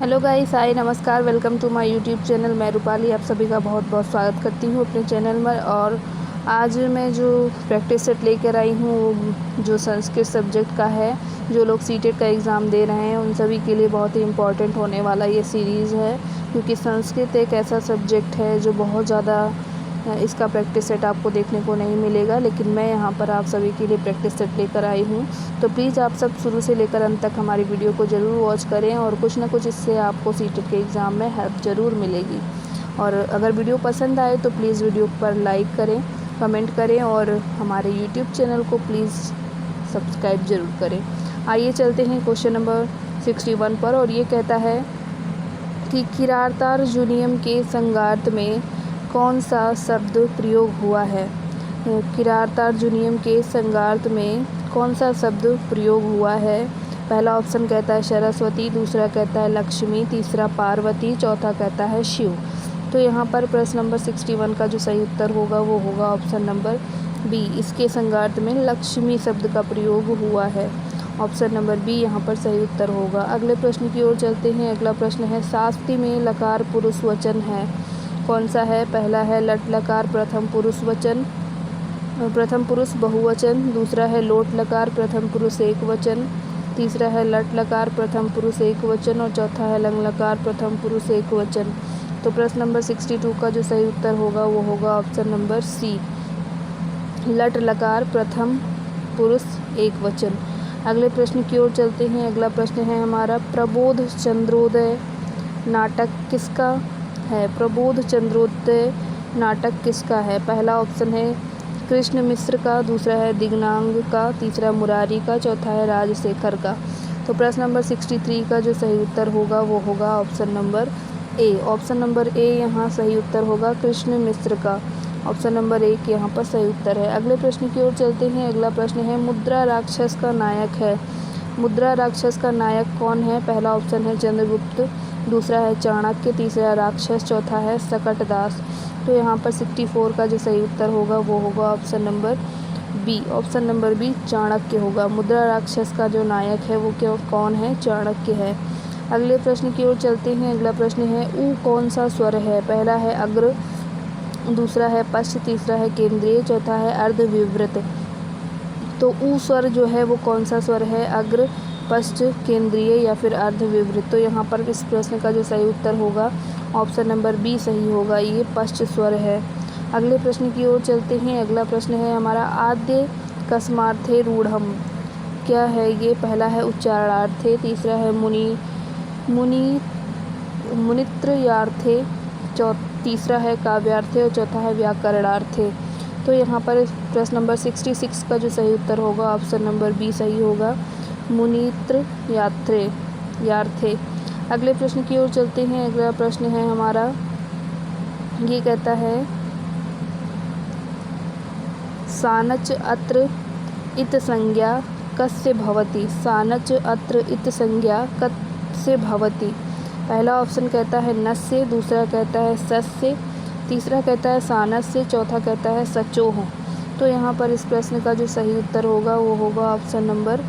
Hello guys, hi, नमस्कार, welcome to my YouTube channel. मैं रूपाली आप सभी का बहुत बहुत स्वागत करती हूँ अपने चैनल में। और आज मैं जो प्रैक्टिस सेट लेकर आई हूँ वो जो संस्कृत सब्जेक्ट का है। जो लोग सीटेट का एग्ज़ाम दे रहे हैं उन सभी के लिए बहुत ही इम्पॉर्टेंट होने वाला ये सीरीज़ है, क्योंकि संस्कृत एक ऐसा सब्जेक्ट है जो बहुत ज़्यादा इसका प्रैक्टिस सेट आपको देखने को नहीं मिलेगा, लेकिन मैं यहाँ पर आप सभी के लिए प्रैक्टिस सेट लेकर आई हूँ। तो प्लीज़ आप सब शुरू से लेकर अंत तक हमारी वीडियो को ज़रूर वॉच करें और कुछ ना कुछ इससे आपको सीटेट के एग्ज़ाम में हेल्प ज़रूर मिलेगी। और अगर वीडियो पसंद आए तो प्लीज़ वीडियो पर लाइक करें, कमेंट करें और हमारे यूट्यूब चैनल को प्लीज़ सब्सक्राइब ज़रूर करें। आइए चलते हैं क्वेश्चन नंबर 61 पर। और ये कहता है कि किरातार्जुनीयम के संगार्थ में कौन सा शब्द प्रयोग हुआ है। किरातार्जुनीयम के संगार्थ में कौन सा शब्द प्रयोग हुआ है। पहला ऑप्शन कहता है सरस्वती, दूसरा कहता है लक्ष्मी, तीसरा पार्वती, चौथा कहता है शिव। तो यहाँ पर प्रश्न नंबर 61 का जो सही उत्तर होगा वो होगा ऑप्शन नंबर बी। इसके संगार्थ में लक्ष्मी शब्द का प्रयोग हुआ है। ऑप्शन नंबर बी यहाँ पर सही उत्तर होगा। अगले प्रश्न की ओर चलते हैं। अगला प्रश्न है शास्त्री में लकार पुरुष वचन है, कौन सा है। पहला है लट लकार प्रथम पुरुष वचन, प्रथम पुरुष बहुवचन, दूसरा है लोट लकार प्रथम पुरुष एक वचन, तीसरा है लट लकार प्रथम पुरुष एक वचन और चौथा है लंग लकार प्रथम पुरुष एक वचन। तो प्रश्न नंबर 62 का जो सही उत्तर होगा वो होगा ऑप्शन नंबर सी, लट लकार प्रथम पुरुष एक वचन। अगले प्रश्न की ओर चलते हैं। अगला प्रश्न है हमारा प्रबोध चंद्रोदय नाटक किसका है। प्रबोध चंद्रोदय नाटक किसका है। पहला ऑप्शन है कृष्ण मिश्र का, दूसरा है दिग्नांग का, तीसरा मुरारी का, चौथा है राजशेखर का। तो प्रश्न नंबर 63 का जो सही उत्तर होगा वो होगा option number A. Option number A यहाँ सही उत्तर होगा कृष्ण मिश्र का। ऑप्शन नंबर 1 यहाँ पर सही उत्तर है। अगले प्रश्न की ओर चलते हैं। अगला प्रश्न है मुद्रा राक्षस का नायक है। मुद्रा राक्षस का नायक कौन है। पहला ऑप्शन है चंद्रगुप्त, दूसरा है चाणक्य, तीसरा राक्षस, चौथा है सकटदास। तो यहाँ पर 64 का जो सही उत्तर होगा वो होगा option number B. Option number B Chanakya होगा। मुद्रा राक्षस का जो नायक है वो कौन है, चाणक्य है। अगले प्रश्न की ओर चलते हैं। अगला प्रश्न है ऊ कौन सा स्वर है। पहला है अग्र, दूसरा है पश्च, तीसरा है केंद्रीय, चौथा है अर्धविवृत। तो ऊ स्वर जो है वो कौन सा स्वर है, अग्र, पश्च, केंद्रीय या फिर अर्धविवृत। तो यहाँ पर इस प्रश्न का जो सही उत्तर होगा ऑप्शन नंबर बी सही होगा, ये पश्च स्वर है। अगले प्रश्न की ओर चलते हैं। अगला प्रश्न है हमारा आद्य कस्मार्थे रूढ़म क्या है ये। पहला है उच्चारणार्थे, तीसरा है मुनित्रयार्थे, तीसरा है काव्यार्थे और चौथा है व्याकरणार्थे। तो यहाँ पर प्रश्न नंबर 66 का जो सही उत्तर होगा ऑप्शन नंबर बी सही होगा, मुनित्र यार्थे। अगले प्रश्न की ओर चलते हैं। अगला प्रश्न है हमारा, ये कहता है सानच अत्र इत संज्ञा कस्य भवति। सानच अत्र इत संज्ञा कस्य भवति। पहला ऑप्शन कहता है नस्य, दूसरा कहता है सस्य, तीसरा कहता है सानस्य, चौथा कहता है सचोह। तो यहाँ पर इस प्रश्न का जो सही उत्तर होगा वो होगा option number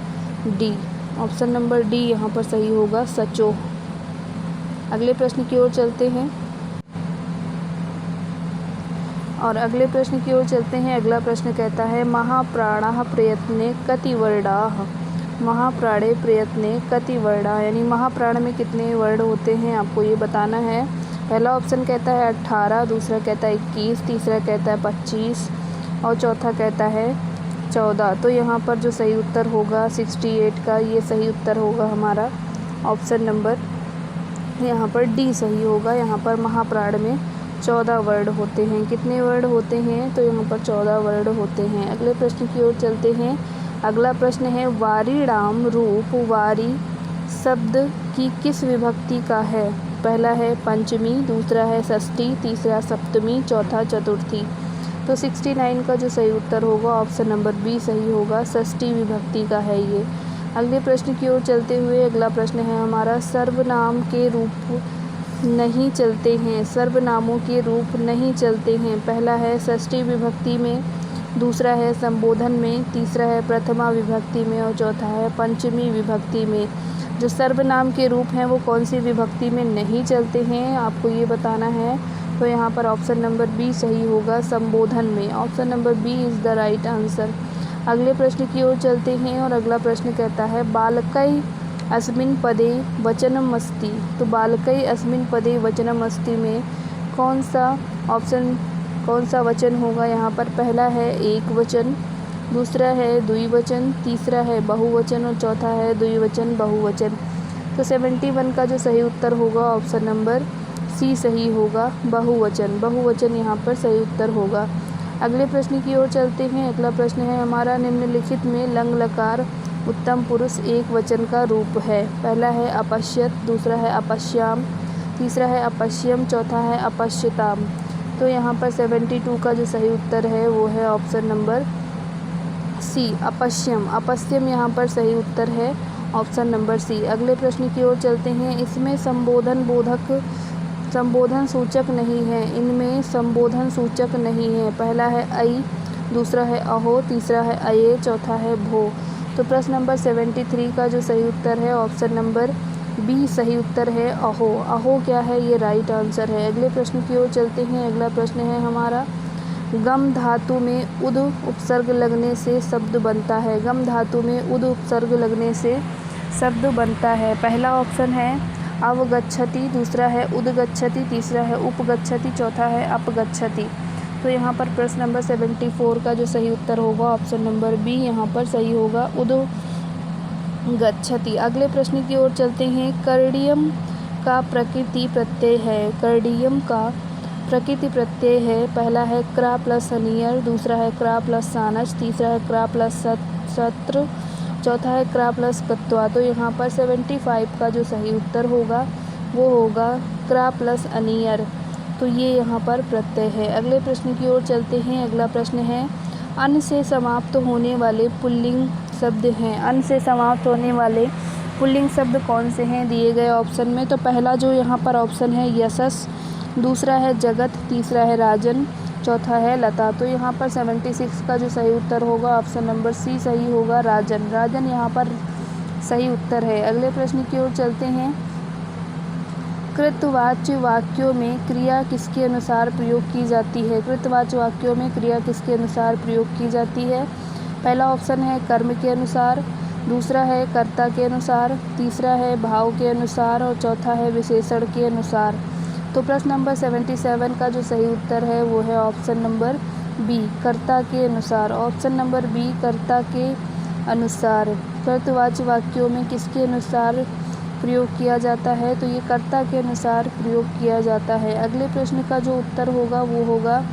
D. Option number D यहाँ पर सही होगा, सचोह। अगले प्रश्न की ओर चलते हैं। और अगले प्रश्न की ओर चलते हैं। अगला प्रश्न कहता है महाप्राणाः प्रयत्ने कति वर्णाः। महाप्राणे प्रयत्ने कति वर्णाः, यानी महाप्राण में कितने वर्ण होते हैं आपको ये बताना है। पहला ऑप्शन कहता है 18, दूसरा कहता है 21, तीसरा कहता है 25 और चौथा कहता है 14। तो यहाँ पर जो सही उत्तर होगा 68 का, ये सही उत्तर होगा हमारा ऑप्शन नंबर यहाँ पर डी सही होगा। यहाँ पर महाप्राण में 14 वर्ण होते हैं। कितने वर्ण होते हैं, तो यहाँ पर 14 वर्ण होते हैं। अगले प्रश्न की ओर चलते हैं। अगला प्रश्न है वारीणाम रूप वारी शब्द की किस विभक्ति का है। पहला है पंचमी, दूसरा है षष्ठी, तीसरा सप्तमी, चौथा चतुर्थी। तो 69 का जो सही उत्तर होगा ऑप्शन नंबर बी सही होगा, षष्ठी विभक्ति का है ये। अगले प्रश्न की ओर चलते हुए अगला प्रश्न है हमारा सर्वनाम के रूप नहीं चलते हैं। सर्वनामों के रूप नहीं चलते हैं। पहला है षष्ठी विभक्ति में, दूसरा है संबोधन में, तीसरा है प्रथमा विभक्ति में और चौथा है पंचमी विभक्ति में। जो सर्वनाम के रूप हैं वो कौन सी विभक्ति में नहीं चलते हैं, आपको ये बताना है। तो यहाँ पर ऑप्शन नंबर बी सही होगा, संबोधन में। Option number B is the right answer. अगले प्रश्न की ओर चलते हैं और अगला प्रश्न कहता है बालकै अस्मिन् पदे वचनमस्ति। तो बालकै अस्मिन् पदे वचनमस्ति में कौन सा वचन होगा यहाँ पर? पहला है एक वचन, दूसरा है द्विवचन, तीसरा है बहुवचन और चौथा है द्विवचन बहुवचन। तो 71 का जो सही उत्तर होगा ऑप्शन नंबर सी सही होगा, बहुवचन। बहुवचन यहाँ पर सही उत्तर होगा। अगले प्रश्न की ओर चलते हैं। अगला प्रश्न है हमारा, निम्नलिखित में लंग लकार उत्तम पुरुष एक वचन का रूप है। पहला है अपश्यत, दूसरा है अपश्याम, तीसरा है अपश्यम, चौथा है अपश्यताम। तो यहाँ पर 72 का जो सही उत्तर है वो है ऑप्शन नंबर सी, अपश्यम। अपश्यम यहाँ पर सही उत्तर है, ऑप्शन नंबर सी। अगले प्रश्न की ओर चलते हैं। इसमें संबोधन सूचक नहीं है, इनमें संबोधन सूचक नहीं है। पहला है ऐ, दूसरा है अहो, तीसरा है अये, चौथा है भो। तो प्रश्न नंबर 73 का जो सही उत्तर है ऑप्शन नंबर बी सही उत्तर है, अहो। अहो क्या है? ये राइट आंसर है। अगले प्रश्न की ओर चलते हैं। अगला प्रश्न है हमारा, गम धातु में उद उपसर्ग लगने से शब्द बनता है। गम धातु में उद उपसर्ग लगने से शब्द बनता है। पहला ऑप्शन है अवगच्छति, दूसरा है उदगच्छति, तीसरा है उपगच्छति, चौथा है अपगच्छति। तो यहाँ पर प्रश्न नंबर 74 का जो सही उत्तर होगा ऑप्शन नंबर बी यहाँ पर सही होगा, उदगच्छति। अगले प्रश्न की ओर चलते हैं। कर्डियम का प्रकृति प्रत्यय है। कर्डियम का प्रकृति प्रत्यय है। पहला है क्रा प्लस अनियर, दूसरा है क्रा प्लस सानस, तीसरा है क्रा प्लस सत्र, चौथा है क्रा प्लस कत्वा। तो यहाँ पर 75 का जो सही उत्तर होगा वो होगा क्रा प्लस अनियर। तो ये यहाँ पर प्रत्यय है। अगले प्रश्न की ओर चलते हैं। अगला प्रश्न है, अन से समाप्त होने वाले पुल्लिंग शब्द हैं। अन से समाप्त होने वाले पुल्लिंग शब्द कौन से हैं दिए गए ऑप्शन में? तो पहला जो यहाँ पर ऑप्शन है यशस, दूसरा है जगत, तीसरा है राजन, चौथा है लता। तो यहाँ पर 76 का जो सही उत्तर होगा ऑप्शन नंबर सी सही होगा, राजन। राजन यहाँ पर सही उत्तर है। अगले प्रश्न की ओर चलते हैं। कृतवाच्य वाक्यों में क्रिया किसके अनुसार प्रयोग की जाती है? कृतवाच्य वाक्यों में क्रिया किसके अनुसार प्रयोग की जाती है? पहला ऑप्शन है कर्म के अनुसार, दूसरा है कर्ता के अनुसार, तीसरा है भाव के अनुसार और चौथा है विशेषण के अनुसार। तो प्रश्न नंबर 77 का जो सही उत्तर है वो है ऑप्शन नंबर बी, कर्ता के अनुसार। ऑप्शन नंबर बी, कर्ता के अनुसार। कर्तवाच्य वाक्यों में किसके अनुसार प्रयोग किया जाता है? तो ये कर्ता के अनुसार प्रयोग किया जाता है। अगले प्रश्न का जो उत्तर होगा वो होगा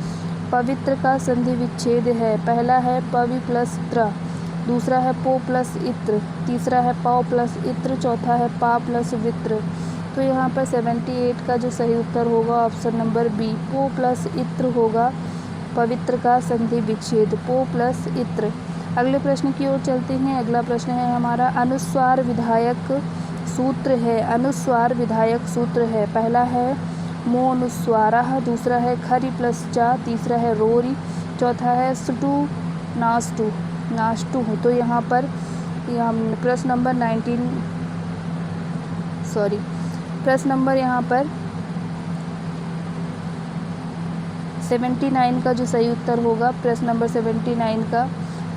पवित्र का संधि विच्छेद है। पहला है पवि प्लस त्र, दूसरा है पो प्लस इत्र, तीसरा है पौ प्लस इत्र, चौथा है पा प्लस वित्र। तो यहाँ पर 78 का जो सही उत्तर होगा ऑप्शन नंबर बी, पो प्लस इत्र होगा पवित्र का संधि विच्छेद, पो प्लस इत्र। अगले प्रश्न की ओर चलते हैं। अगला प्रश्न है हमारा, अनुस्वार विधायक सूत्र है। अनुस्वार विधायक सूत्र है। पहला है मो अनुस्वारः, दूसरा है खरी प्लस चा, तीसरा है रोरी, चौथा है सुटू नास्टू। तो यहाँ पर प्रश्न नंबर 79 का जो सही उत्तर होगा प्रश्न नंबर 79 का,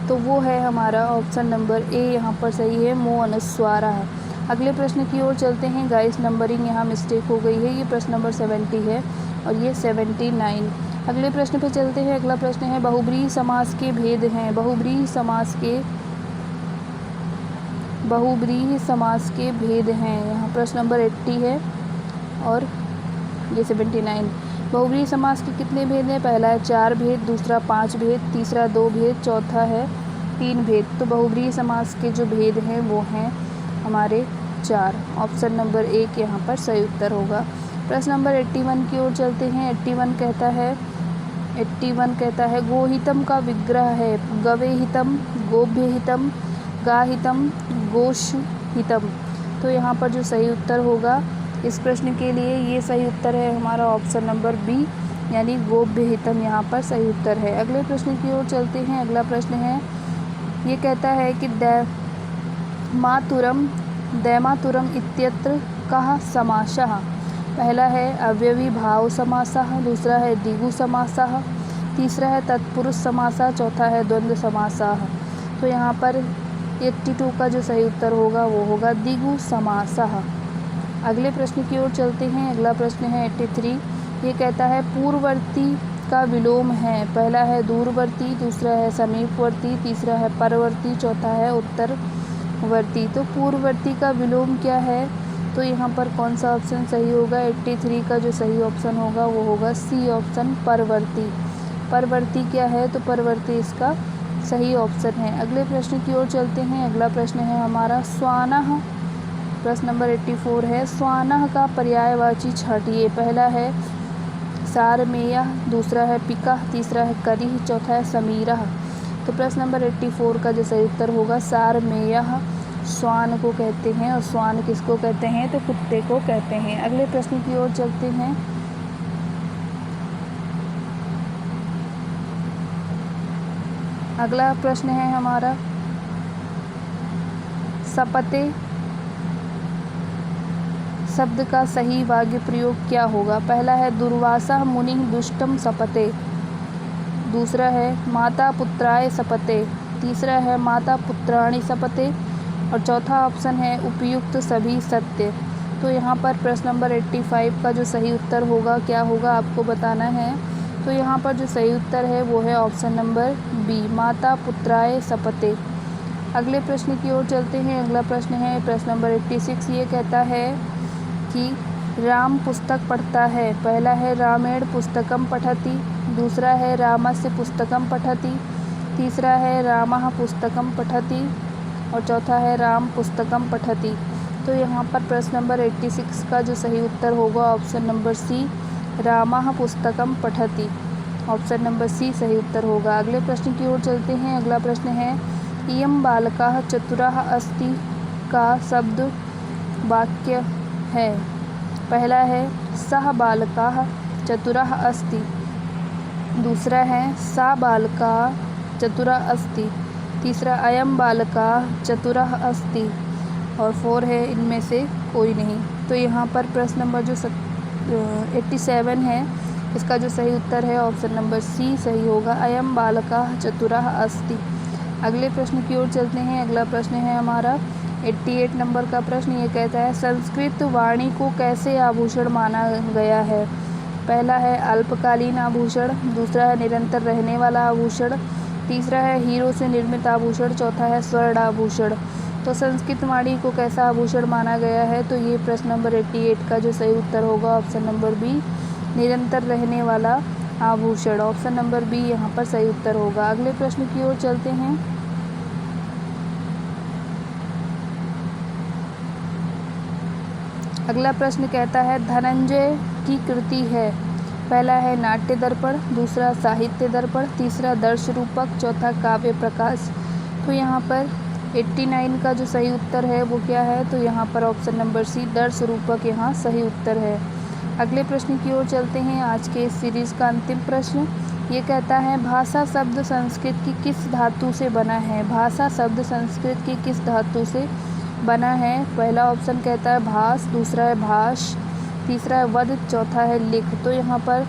तो वो है हमारा ऑप्शन नंबर ए यहाँ पर सही है, मो अनुस्वारः। अगले प्रश्न की ओर चलते हैं। गाइस नंबरिंग यहाँ मिस्टेक हो गई है, ये प्रश्न नंबर 70 है और ये 79। अगले प्रश्न पे चलते हैं। अगला प्रश्न है, बहुब्रीहि समास के भेद हैं। बहुब्रीहि समास के भेद हैं। यहाँ प्रश्न नंबर 80 है और ये 79। बहुब्रीहि समास के कितने भेद हैं? पहला है 4 भेद, दूसरा 5 भेद, तीसरा 2 भेद, चौथा है 3 भेद। तो बहुब्रीहि समास के जो भेद हैं वो हैं हमारे 4। ऑप्शन नंबर 1 यहाँ पर सही उत्तर होगा। प्रश्न नंबर 81 की ओर चलते हैं। 81 कहता है गोहितम का विग्रह है गवेहितम, गोभ्यहितम, गाहितम, गोशहितम। तो यहाँ पर जो सही उत्तर होगा इस प्रश्न के लिए, ये सही उत्तर है हमारा ऑप्शन नंबर बी, यानी गोभ्यहितम यहाँ पर सही उत्तर है। अगले प्रश्न की ओर चलते हैं। अगला प्रश्न है, ये कहता है कि मातुरम दैमातुरम इत्यत्र कः समासः। पहला है अव्ययी भाव समासः, दूसरा है द्विगु समासः, तीसरा है तत्पुरुष समासः, चौथा है द्वंद्व समासः। तो यहाँ पर 82 का जो सही उत्तर होगा वो होगा द्विगु समासः। अगले प्रश्न की ओर चलते हैं। अगला प्रश्न है 83। ये कहता है पूर्ववर्ती का विलोम है। पहला है दूरवर्ती, दूसरा है समीपवर्ती, तीसरा है परवर्ती, चौथा है उत्तरवर्ती। तो पूर्ववर्ती का विलोम क्या है? तो यहाँ पर कौन सा ऑप्शन सही होगा? 83 का जो सही ऑप्शन होगा वो होगा सी ऑप्शन, परवर्ती। परवर्ती क्या है? तो परवर्ती इसका सही ऑप्शन है। अगले प्रश्न की ओर चलते हैं। अगला प्रश्न है हमारा स्वानः। प्रश्न नंबर 84 है स्वानः का पर्यायवाची छांटिए। पहला है सारमेयः, दूसरा है पिकः, तीसरा है करिः, चौथा है समीरः। तो प्रश्न नंबर 84 का जो सही उत्तर होगा सारमेयः। स्वान को कहते हैं, और स्वान किसको कहते हैं? तो कुत्ते को कहते हैं। अगले प्रश्न की ओर चलते हैं। अगला प्रश्न है हमारा सपते शब्द का सही वाक्य प्रयोग क्या होगा? पहला है दुर्वासा मुनि दुष्टम सपते, दूसरा है माता पुत्राय सपते, तीसरा है माता पुत्राणि सपते, और चौथा ऑप्शन है उपयुक्त सभी सत्य। तो यहाँ पर प्रश्न नंबर 85 का जो सही उत्तर होगा क्या होगा आपको बताना है। तो यहाँ पर जो सही उत्तर है वो है ऑप्शन नंबर बी, माता पुत्राय सपते। अगले प्रश्न की ओर चलते हैं। अगला प्रश्न है प्रश्न नंबर 86। ये कहता है कि राम पुस्तक पढ़ता है। पहला है रामेण पुस्तकम पठति, दूसरा है रामस्य पुस्तकम पठति, तीसरा है रामः पुस्तकम पठति, और चौथा है राम पुस्तकम पठति। तो यहाँ पर प्रश्न नंबर 86 का जो सही उत्तर होगा ऑप्शन नंबर सी, रामः पुस्तकम पठति। ऑप्शन नंबर सी सही उत्तर होगा। अगले प्रश्न की ओर चलते हैं। अगला प्रश्न है इयं बालकः चतुरः अस्ति का शब्द वाक्य है। पहला है सः बालकः चतुरः अस्ति, दूसरा है सा बालका चतुरः अस्ति, तीसरा अयं बालकः चतुरः अस्ति, और 4 है इनमें से कोई नहीं। तो यहाँ पर प्रश्न नंबर जो 87 है इसका जो सही उत्तर है ऑप्शन नंबर सी सही होगा, अयं बालकः चतुरः अस्ति। अगले प्रश्न की ओर चलते हैं। अगला प्रश्न है हमारा 88 नंबर का प्रश्न। ये कहता है संस्कृत वाणी को कैसे आभूषण माना गया है? पहला है अल्पकालीन आभूषण, दूसरा है निरंतर रहने वाला आभूषण, तीसरा है हीरो से निर्मित आभूषण, चौथा है स्वर्ण आभूषण। तो संस्कृत वाणी को कैसा आभूषण माना गया है? तो ये प्रश्न नंबर 88 का जो सही उत्तर होगा ऑप्शन नंबर बी, निरंतर रहने वाला आभूषण। ऑप्शन नंबर बी यहाँ पर सही उत्तर होगा। अगले प्रश्न की ओर चलते हैं। अगला प्रश्न कहता है धनंजय की कृति है। पहला है नाट्य दर्पण, दूसरा साहित्य दर्पण, तीसरा दर्श रूपक, चौथा काव्य प्रकाश। तो यहाँ पर 89 का जो सही उत्तर है वो क्या है? तो यहाँ पर ऑप्शन नंबर सी, दर्श रूपक यहाँ सही उत्तर है। अगले प्रश्न की ओर चलते हैं। आज के इस सीरीज़ का अंतिम प्रश्न ये कहता है भाषा शब्द संस्कृत की किस धातु से बना है? भाषा शब्द संस्कृत की किस धातु से बना है? पहला ऑप्शन कहता है भास, दूसरा है भाष, तीसरा है वद, चौथा है लिख। तो यहाँ पर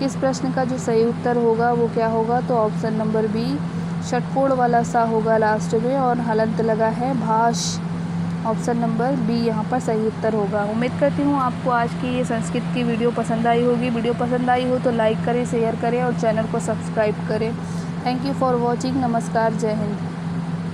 इस प्रश्न का जो सही उत्तर होगा वो क्या होगा? तो ऑप्शन नंबर बी, षटकोण वाला सा होगा लास्ट में, और हलंत लगा है भाष। ऑप्शन नंबर बी यहाँ पर सही उत्तर होगा। उम्मीद करती हूँ आपको आज की ये संस्कृत की वीडियो पसंद आई होगी। वीडियो पसंद आई हो तो लाइक करें, शेयर करें और चैनल को सब्सक्राइब करें। Thank you for watching. नमस्कार, जय हिंद।